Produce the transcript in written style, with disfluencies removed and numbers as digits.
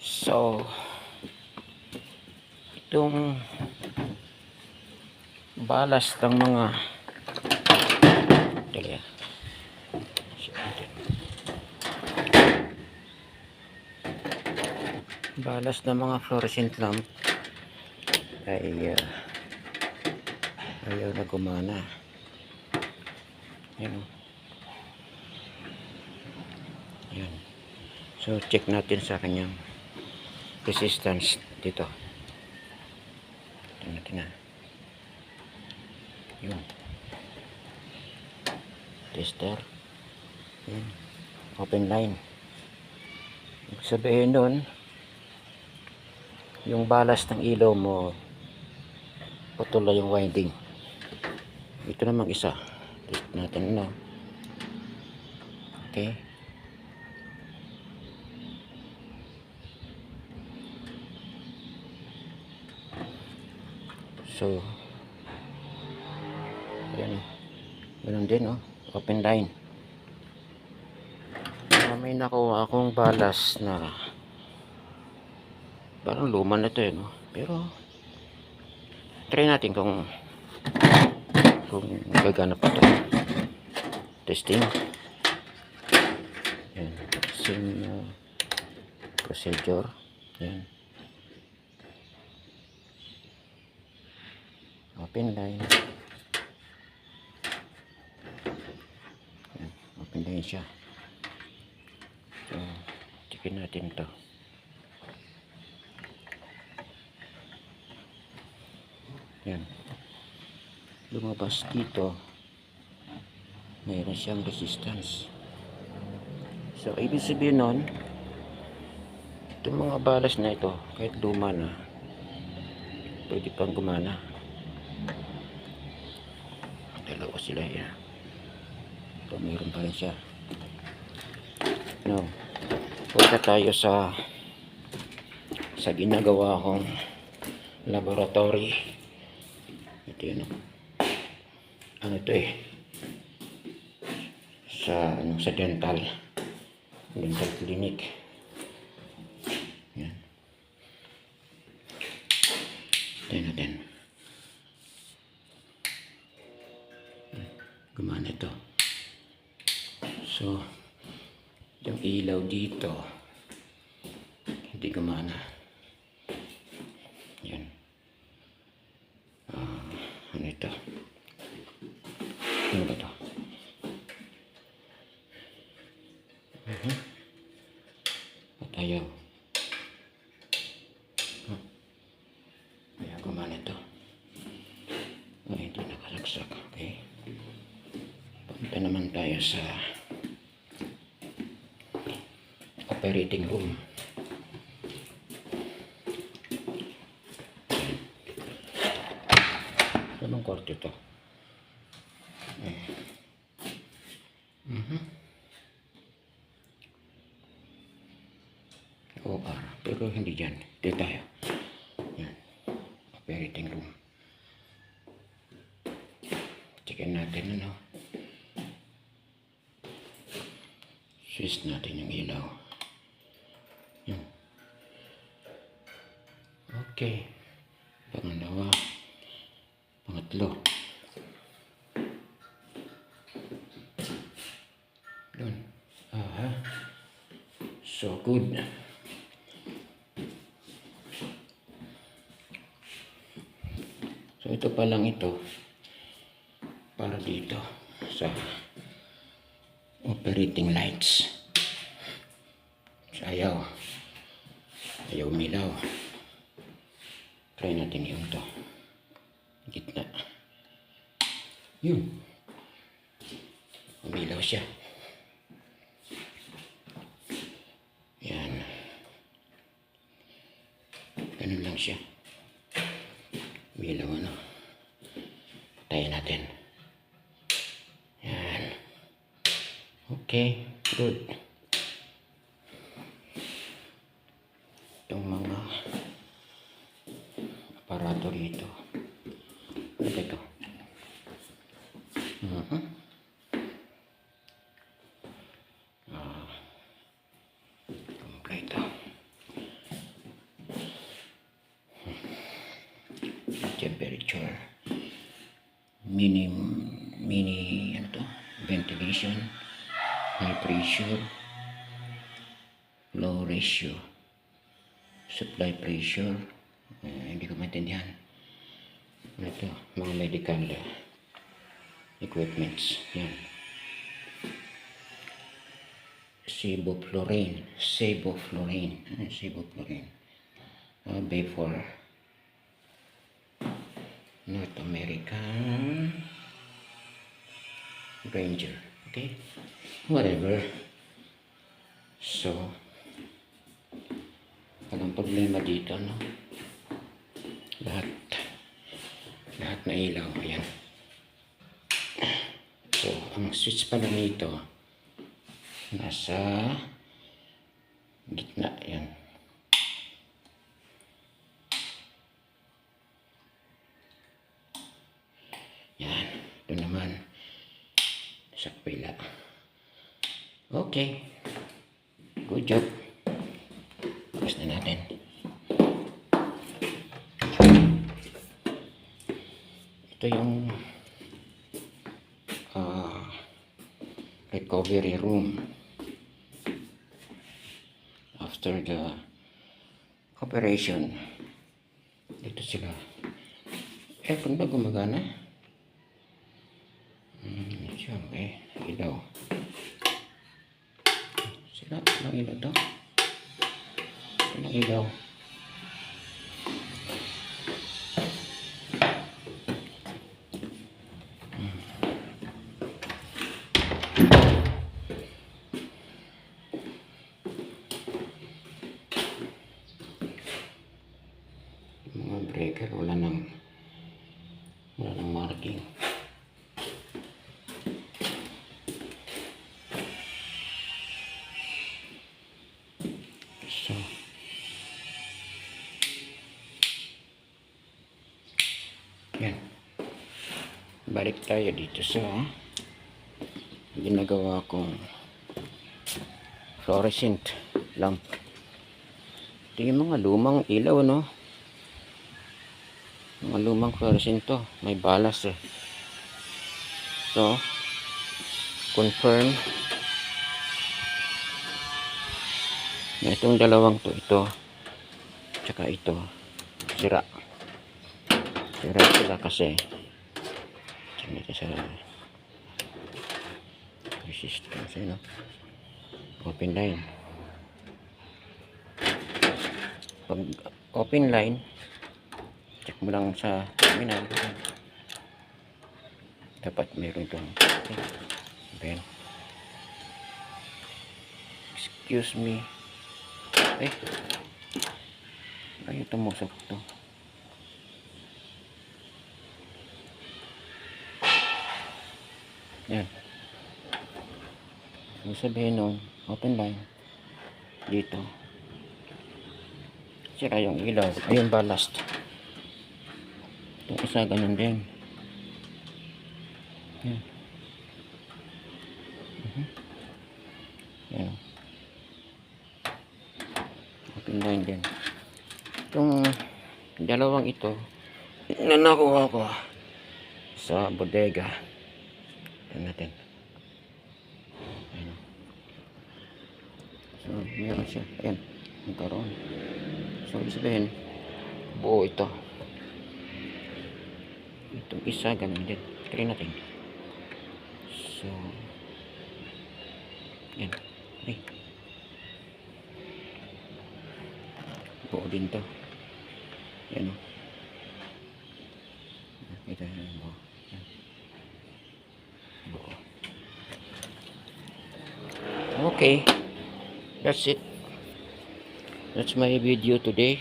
So, itong balas ng mga teka, balas ng mga fluorescent lamp ay ayaw na gumana. Yan. Yan. So, check natin sa kanyang resistance dito. Tingnan natin na. Yun. Tester. Yan. Open line. Ibig sabihin nun, yung balas ng ilaw mo putol na yung winding. Ito namang isa. Test natin na. Okay. So, ayan o. Ganun din o. Open line. May nakuha akong balas na parang luma na ito eh, no? Pero try natin kung gagana pa ito. Testing. Yan. Same procedure. Yan. Open line. Yan. Open line siya. So, checkin natin ito. Yan. Lumabas dito. Mayroon siyang resistance. So, ibig sabihin nun, itong mga balas na ito, kahit luma na, pwede pang gumana. Dalawa sila yan. Ito, mayroon pa rin siya. No. Punta tayo sa ginagawa kong laboratory. Ito yun. Ano ito eh? Sa dental clinic. Yan. Tingnan natin. Gumana ito. So, yung ilaw dito hindi gumana. Yan. Ano ito? Ano ba ito? At ayaw. Ayaw gumana ito. Ay, hindi nakasaksak. Okay. Punta naman tayo sa operating room. Anong kwarto ito? OR, pero hindi dyan. Dito tayo. Yan. Operating room. Checkin natin ano. Switch natin yung ilaw. Yan. Okay. Pangalawa. Pangatlo. Doon. Aha. So good. So ito pa lang ito. Para dito sa operating lights. So, ayaw umilaw. Try natin yung to gitna. Yun, umilaw siya. Yan, ganun lang siya. Umilaw ano. Patayin natin. Yan. Okay, good. Itong mga aparato rito. Ano ba ito? Kompleto. temperature, mini ano to, ventilation, high pressure, low ratio, supply pressure, hindi ko maintindihan. Ito, mga medical equipments. Yan. Sevoflurane. Vapor. North American Ranger. Okay? Whatever. So, walang problema dito, no? Lahat na ilaw. Ayan. So, ang switch pala nito nasa gitna. Ayan. Yan. Ito naman sa kapila. Okay. Good job. Tapos na natin. Ito yung recovery room after the operation. Dito sila. Kung ba gumagana? Siyempre, ilaw. Sila, ilang ilaw to? Ilang ilaw? Mga breaker, wala nang marking. So, yan. Balik tayo dito sa ginagawa kong fluorescent lamp. Ito yung mga lumang ilaw, no? Mga lumang fluorescent to. May balas eh. So, confirm na itong dalawang to, ito tsaka ito, sira sila kasi ito sa resistance, no? Open line. Pag open line, check mo lang sa terminal, dapat meron itong okay. Excuse me. Ay, tumusok to. Yan. Ibig sabihin nun, open line dito. Sira yung ilaw. Ayun, ballast. Itong isa, ganun din. Yan. Yan. Open line din. Itong dalawang ito na nakuha ko sa bodega. Tignan natin. Ayan. So, meron siya. Ayan. Nagkaroon. So, sabihin, buo ito. Itong isa, ganun din. Try natin. So, yan. Ay. Buo din to. Yan o. Ito yung buo. Yan. Buo. Okay. That's it. That's my video today.